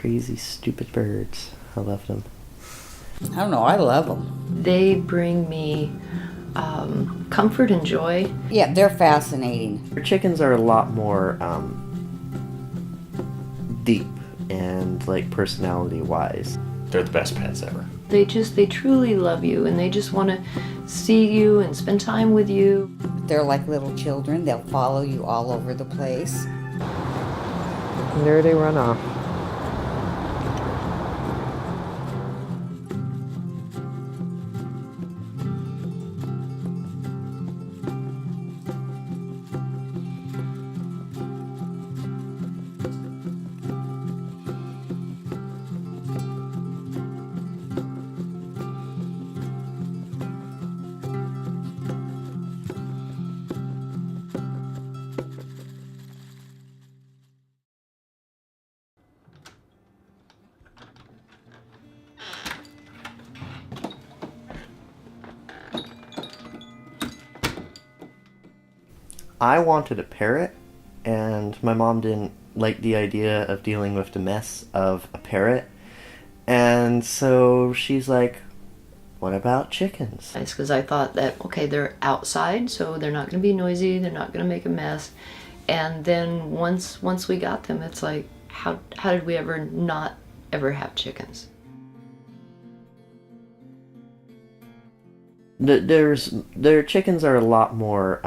Crazy, stupid birds. I love them. I don't know, I love them. They bring me comfort and joy. Yeah, they're fascinating. Chickens are a lot more deep and like personality-wise. They're the best pets ever. They truly love you, and they just want to see you and spend time with you. They're like little children. They'll follow you all over the place. And there they run off. I wanted a parrot, and my mom didn't like the idea of dealing with the mess of a parrot. And so she's like, what about chickens? It's because I thought that, okay, they're outside, so they're not going to be noisy, they're not going to make a mess. And then once we got them, it's like, how did we ever not ever have chickens? Their chickens are a lot more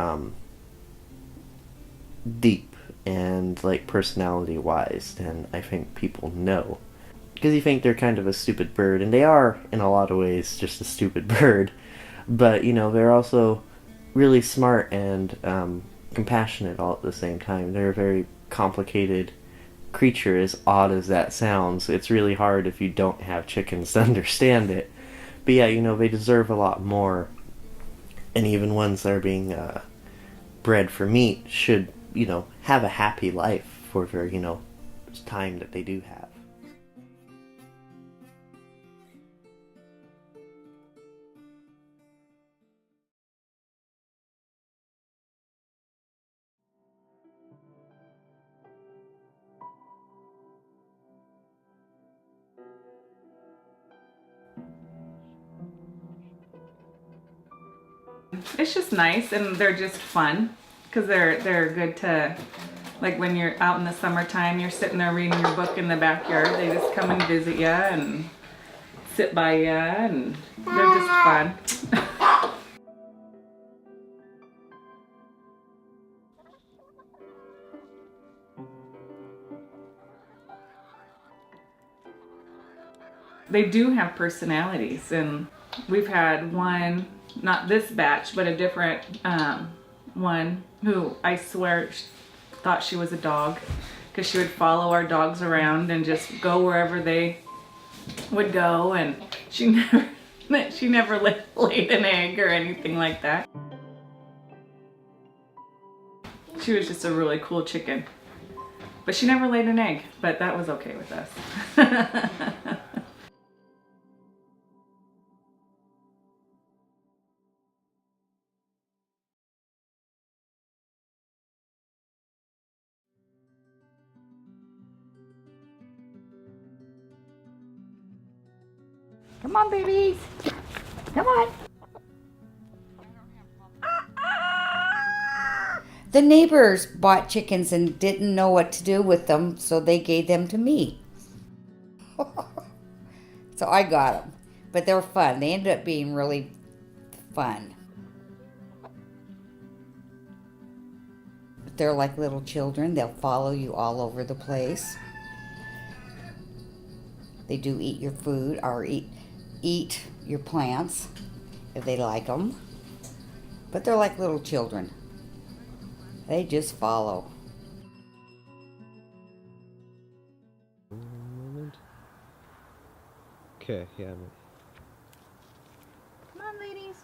deep and like personality-wise than I think people know. Because you think they're kind of a stupid bird, and they are in a lot of ways just a stupid bird. But you know, they're also really smart and compassionate all at the same time. They're a very complicated creature, as odd as that sounds. It's really hard if you don't have chickens to understand it. But yeah, you know, they deserve a lot more. And even ones that are being bred for meat should, you know, have a happy life for their, you know, time that they do have. It's just nice, and they're just fun because they're good to, like, when you're out in the summertime, you're sitting there reading your book in the backyard. They just come and visit you and sit by you, and they're just fun. They do have personalities, and we've had one, not this batch, but a different one who I swear thought she was a dog, because she would follow our dogs around and just go wherever they would go, and she never laid an egg or anything like that. She was just a really cool chicken, but she never laid an egg, but that was okay with us. Come on, babies. Come on. The neighbors bought chickens and didn't know what to do with them, so they gave them to me. So I got them. But they were fun. They ended up being really fun. But they're like little children. They'll follow you all over the place. They do eat your food or eat your plants if they like them. But they're like little children. They just follow. Okay, yeah. Come on, ladies.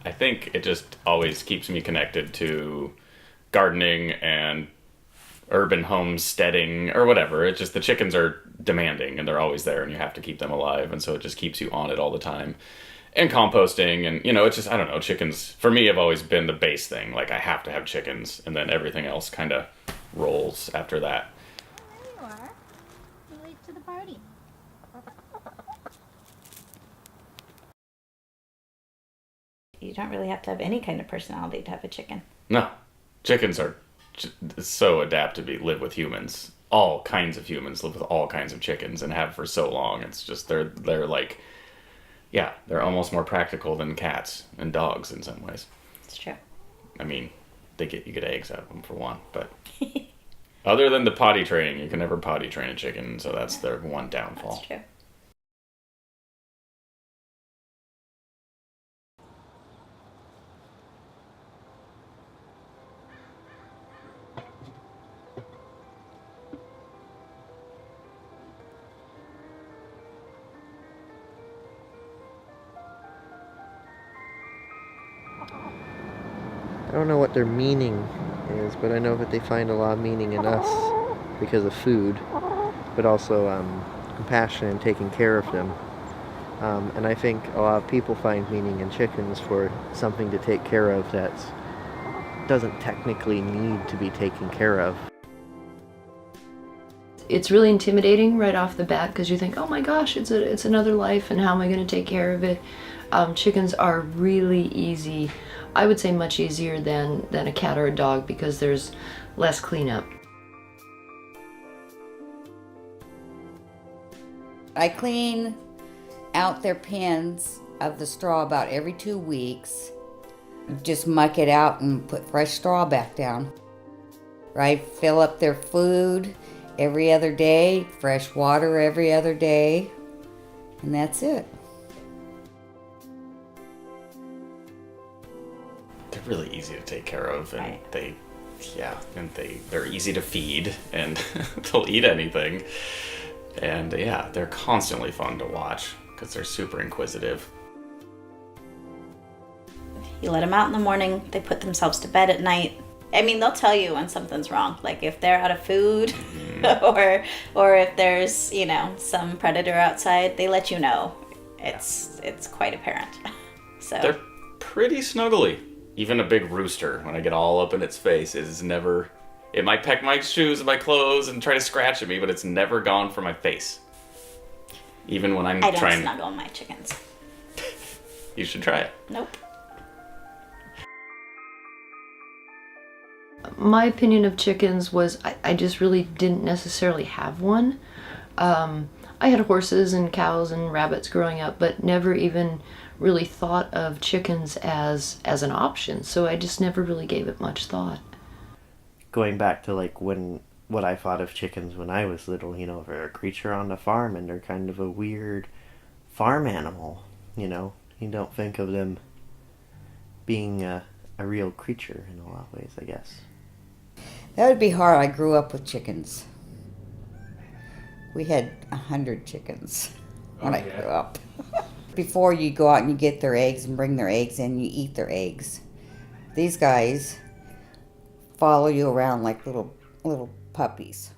I think it just always keeps me connected to gardening and urban homesteading or whatever. It's just the chickens are demanding and they're always there and you have to keep them alive, and so it just keeps you on it all the time. and composting, and it's just, I don't know, chickens for me have always been the base thing. Like I have to have chickens, and then everything else kind of rolls after that. There you are. You're late to the party. You don't really have to have any kind of personality to have a chicken. No, chickens are so adapt to live with humans. All kinds of humans live with all kinds of chickens and have for so long. It's just they're like, yeah, they're almost more practical than cats and dogs in some ways. It's true. I mean, you get eggs out of them for one, but other than the potty training, you can never potty train a chicken, so that's their one downfall. That's true. I don't know what their meaning is, but I know that they find a lot of meaning in us because of food, but also compassion and taking care of them. And I think a lot of people find meaning in chickens for something to take care of that doesn't technically need to be taken care of. It's really intimidating right off the bat because you think, oh my gosh, it's another life, and how am I going to take care of it? Chickens are really easy. I would say much easier than a cat or a dog because there's less cleanup. I clean out their pens of the straw about every 2 weeks. Just muck it out and put fresh straw back down. Right? Fill up their food every other day, fresh water every other day, and that's it. They're really easy to take care of, and they're easy to feed, and they'll eat anything. And yeah, they're constantly fun to watch because they're super inquisitive. You let them out in the morning, they put themselves to bed at night. I mean, they'll tell you when something's wrong, like if they're out of food or if there's, some predator outside, they let you know. It's quite apparent. So They're pretty snuggly. Even a big rooster, when I get all up in its face, is never... It might peck my shoes and my clothes and try to scratch at me, but it's never gone for my face. Even when I'm I don't trying... snuggle my chickens. You should try it. Nope. My opinion of chickens was I just really didn't necessarily have one. I had horses and cows and rabbits growing up, but never even really thought of chickens as an option, so I just never really gave it much thought. Going back to what I thought of chickens when I was little, they're a creature on the farm and they're kind of a weird farm animal, You don't think of them being a real creature in a lot of ways, I guess. That would be hard. I grew up with chickens. We had 100 chickens when I grew up. Before you go out and you get their eggs and bring their eggs in, you eat their eggs. These guys follow you around like little puppies.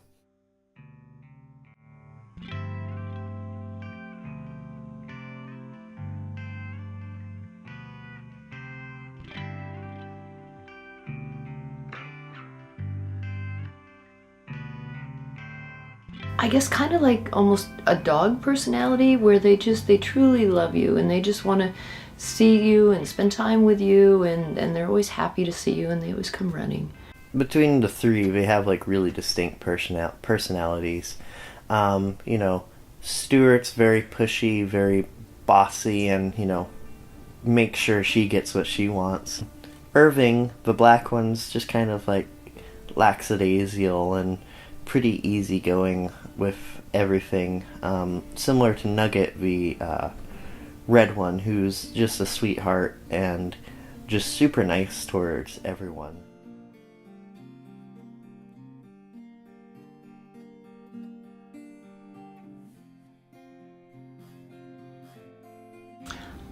I guess kind of like almost a dog personality where they truly love you and they just want to see you and spend time with you, and they're always happy to see you and they always come running. Between the three, they have really distinct personalities. Stuart's very pushy, very bossy, and make sure she gets what she wants. Irving, the black one's just kind of lackadaisical and pretty easygoing with everything, similar to Nugget, the red one, who's just a sweetheart and just super nice towards everyone.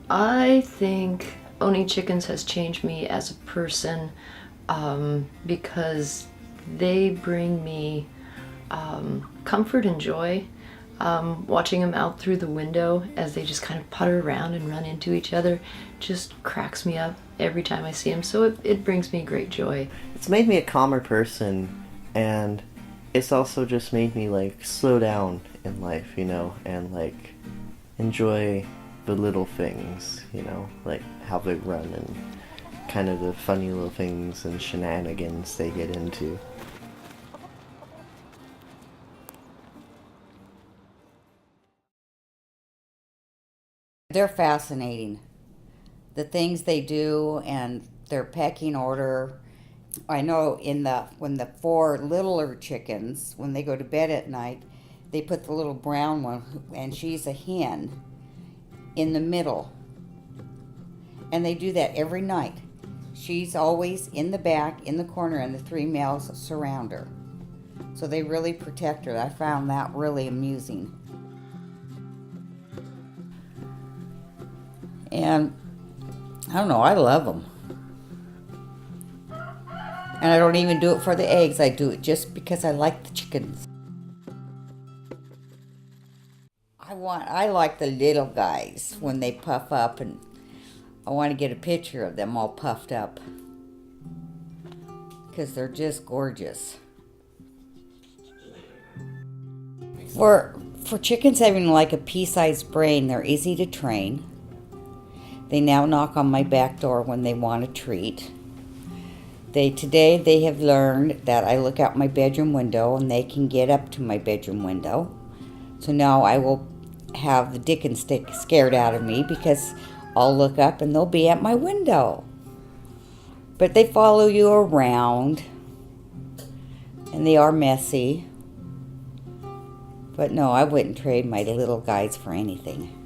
I think owning chickens has changed me as a person, because they bring me comfort and joy. Watching them out through the window as they just kind of putter around and run into each other just cracks me up every time I see them. So it brings me great joy. It's made me a calmer person, and it's also just made me like slow down in life, you know, and like enjoy the little things, you know, like how they run and kind of the funny little things and shenanigans they get into. They're fascinating. The things they do and their pecking order. I know when the four littler chickens, when they go to bed at night, they put the little brown one, and she's a hen, in the middle. And they do that every night. She's always in the back, in the corner, and the three males surround her. So they really protect her. I found that really amusing. And I don't know, I love them. And I don't even do it for the eggs. I do it just because I like the chickens. I like the little guys when they puff up, and I want to get a picture of them all puffed up because they're just gorgeous. For chickens having like a pea-sized brain, they're easy to train. They now knock on my back door when they want a treat. Today they have learned that I look out my bedroom window and they can get up to my bedroom window. So now I will have the dickens scared out of me because I'll look up and they'll be at my window. But they follow you around and they are messy. But no, I wouldn't trade my little guys for anything.